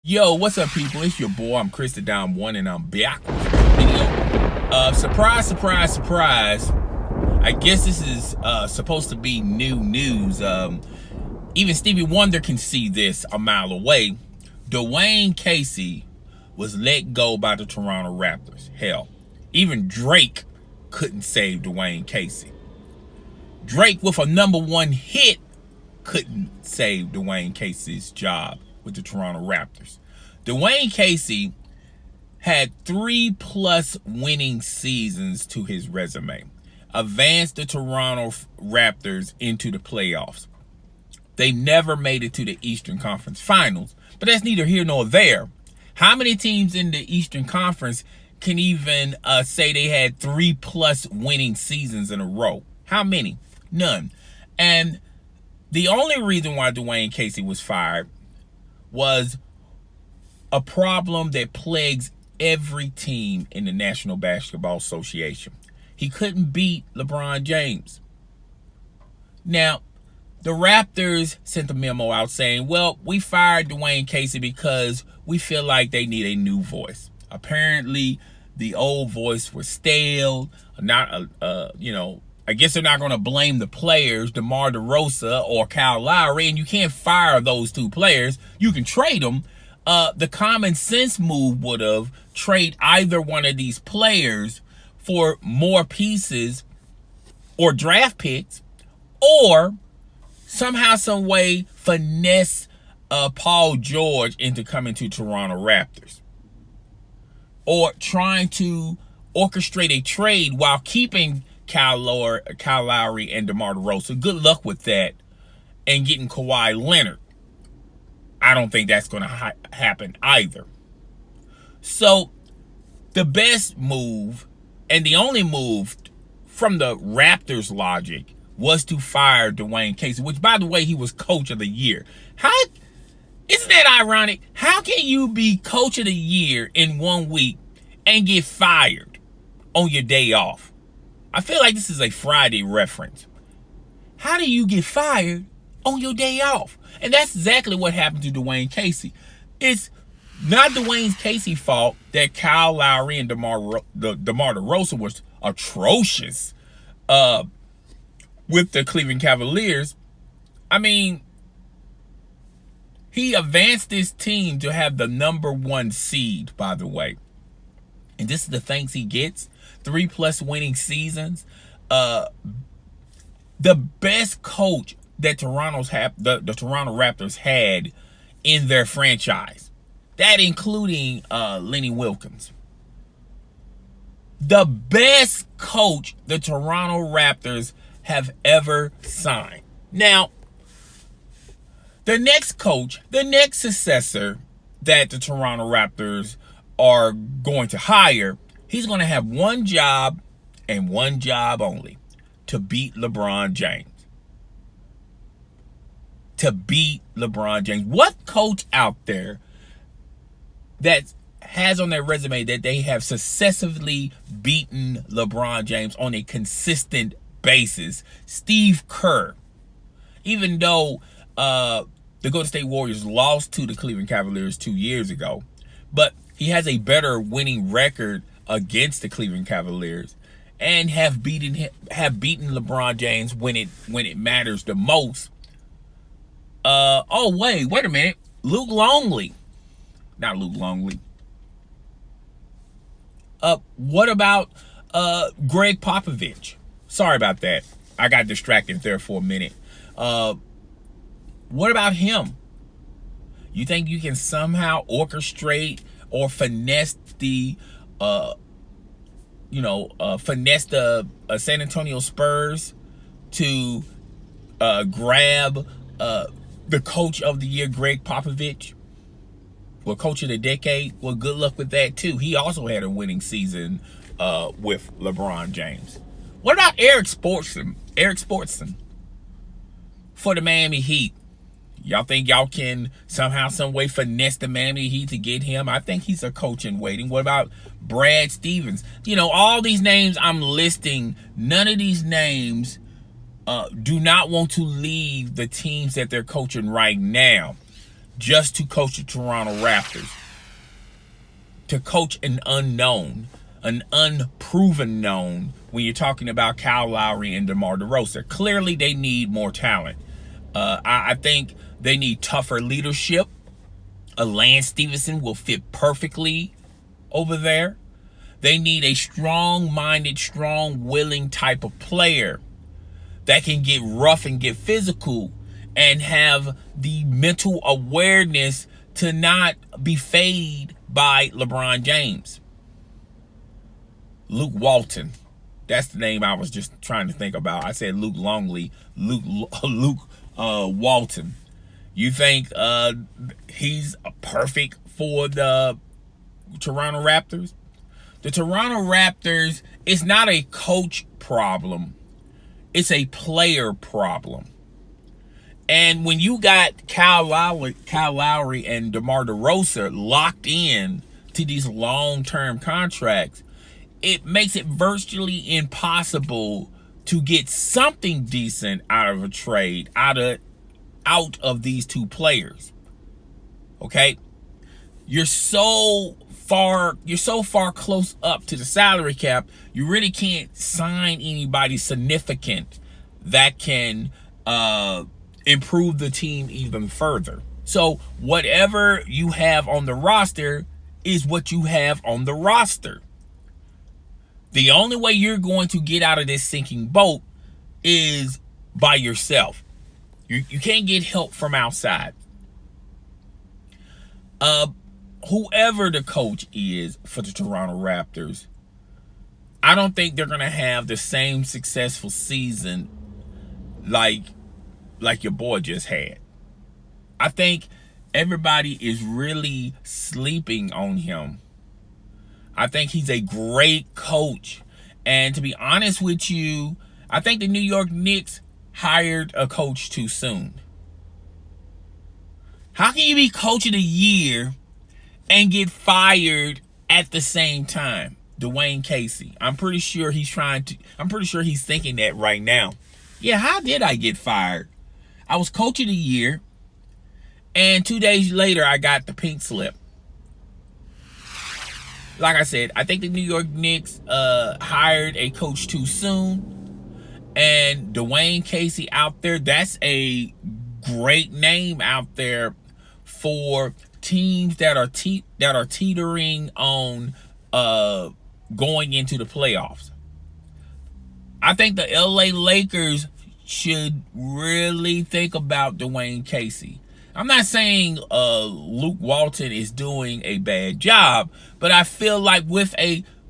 Yo, what's up, people? It's your boy. I'm Chris the Dom One, and I'm back with a video. Surprise, surprise, surprise. I guess this is supposed to be new news. Even Stevie Wonder can see this a mile away. Dwayne Casey was let go by the Toronto Raptors. Hell, even Drake couldn't save Dwayne Casey. Drake, with a #1 hit, couldn't save Dwayne Casey's job with the Toronto Raptors. Dwane Casey had 3+ winning seasons to his resume, advanced the Toronto Raptors into the playoffs. They never made it to the Eastern Conference Finals, but that's neither here nor there. How many teams in the Eastern Conference can even say they had 3+ winning seasons in a row? How many? None. And the only reason why Dwane Casey was fired was a problem that plagues every team in the National Basketball Association. He couldn't beat LeBron James. Now, the Raptors sent a memo out saying, well, we fired Dwane Casey because we feel like they need a new voice. Apparently, the old voice was stale, I guess they're not going to blame the players, DeMar DeRozan or Kyle Lowry, and you can't fire those two players. You can trade them. The common sense move would have trade either one of these players for more pieces or draft picks, or somehow, some way finesse Paul George into coming to Toronto Raptors, or trying to orchestrate a trade while keeping Kyle Lowry and DeMar DeRozan. Good luck with that. And getting Kawhi Leonard. I don't think that's going to happen either. So, the best move, and the only move from the Raptors' logic, was to fire Dwane Casey, which, by the way, he was Coach of the Year. Isn't that ironic? How can you be Coach of the Year in 1 week and get fired on your day off? I feel like this is a Friday reference. How do you get fired on your day off? And that's exactly what happened to Dwane Casey. It's not Dwayne Casey's fault that Kyle Lowry and DeMar DeRozan was atrocious with the Cleveland Cavaliers. I mean, he advanced his team to have the #1 seed, by the way. And this is the thanks he gets. 3+ winning seasons. The best coach that the Toronto Raptors had in their franchise. That including Lenny Wilkins. The best coach the Toronto Raptors have ever signed. Now, the next coach, the next successor that the Toronto Raptors are going to hire, he's going to have one job and one job only: to beat LeBron James. To beat LeBron James. What coach out there that has on their resume that they have successively beaten LeBron James on a consistent basis? Steve Kerr. Even though the Golden State Warriors lost to the Cleveland Cavaliers 2 years ago, but he has a better winning record against the Cleveland Cavaliers, and have beaten LeBron James when it matters the most. Wait a minute. Luke Longley. Not Luke Longley. What about Greg Popovich? Sorry about that. I got distracted there for a minute. What about him? You think you can somehow orchestrate or finesse the San Antonio Spurs to grab the Coach of the Year, Greg Popovich? Well, Coach of the Decade? Well, good luck with that too. He also had a winning season with LeBron James. What about Eric Sportson? Eric Sportson for the Miami Heat. Y'all think y'all can somehow, some way finesse the Miami Heat to get him? I think he's a coach in waiting. What about Brad Stevens? All these names I'm listing, none of these names do not want to leave the teams that they're coaching right now. just to coach the Toronto Raptors. To coach an unknown, an unproven known when you're talking about Kyle Lowry and DeMar DeRozan. Clearly, they need more talent. I think they need tougher leadership. Lance Stevenson will fit perfectly over there. They need a strong-minded, strong-willing type of player that can get rough and get physical and have the mental awareness to not be fazed by LeBron James. Luke Walton. That's the name I was just trying to think about. I said Luke Longley. Luke Walton. You think he's perfect for the Toronto Raptors? The Toronto Raptors is not a coach problem. It's a player problem. And when you got Kyle Lowry and DeMar DeRozan locked in to these long-term contracts, it makes it virtually impossible to get something decent out of a trade, out of these two players. Okay? You're so far close up to the salary cap, you really can't sign anybody significant that can improve the team even further. So whatever you have on the roster is what you have on the roster. The only way you're going to get out of this sinking boat is by yourself. You can't get help from outside. Whoever the coach is for the Toronto Raptors, I don't think they're going to have the same successful season like your boy just had. I think everybody is really sleeping on him. I think he's a great coach. And to be honest with you, I think the New York Knicks hired a coach too soon. How can you be coach of the year and get fired at the same time? Dwayne Casey. I'm pretty sure he's thinking that right now. Yeah, how did I get fired? I was coach of the year, and 2 days later, I got the pink slip. Like I said, I think the New York Knicks hired a coach too soon. And Dwayne Casey out there, that's a great name out there for teams that are teetering on going into the playoffs. I think the LA Lakers should really think about Dwayne Casey. I'm not saying Luke Walton is doing a bad job, but I feel like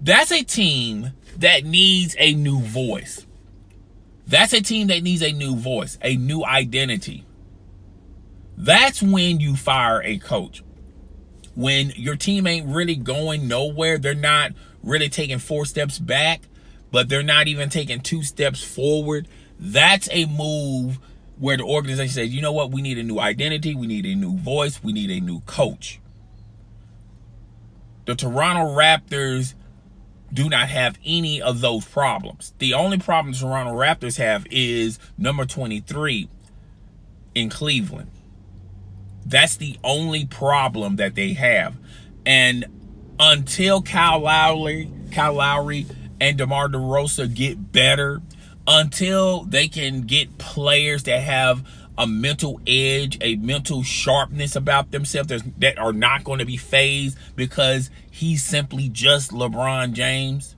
that's a team that needs a new voice. That's a team that needs a new voice, a new identity. That's when you fire a coach. When your team ain't really going nowhere, they're not really taking 4 steps back, but they're not even taking 2 steps forward. That's a move where the organization says, you know what, we need a new identity, we need a new voice, we need a new coach. The Toronto Raptors do not have any of those problems. The only problem the Toronto Raptors have is number 23 in Cleveland. That's the only problem that they have. And until Kyle Lowry and DeMar DeRozan get better, until they can get players that have a mental edge, a mental sharpness about themselves that are not going to be fazed because he's simply just LeBron James.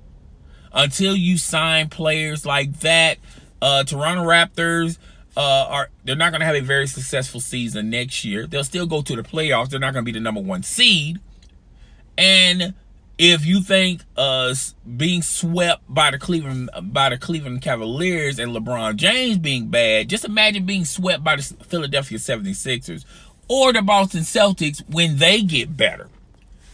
Until you sign players like that, Toronto Raptors they're not going to have a very successful season next year. They'll still go to the playoffs. They're not going to be the number 1 seed. And if you think being swept by the Cleveland Cavaliers and LeBron James being bad, just imagine being swept by the Philadelphia 76ers or the Boston Celtics when they get better.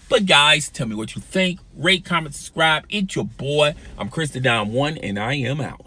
But guys, tell me what you think. Rate, comment, subscribe. It's your boy. I'm Chris the Dime 1, and I am out.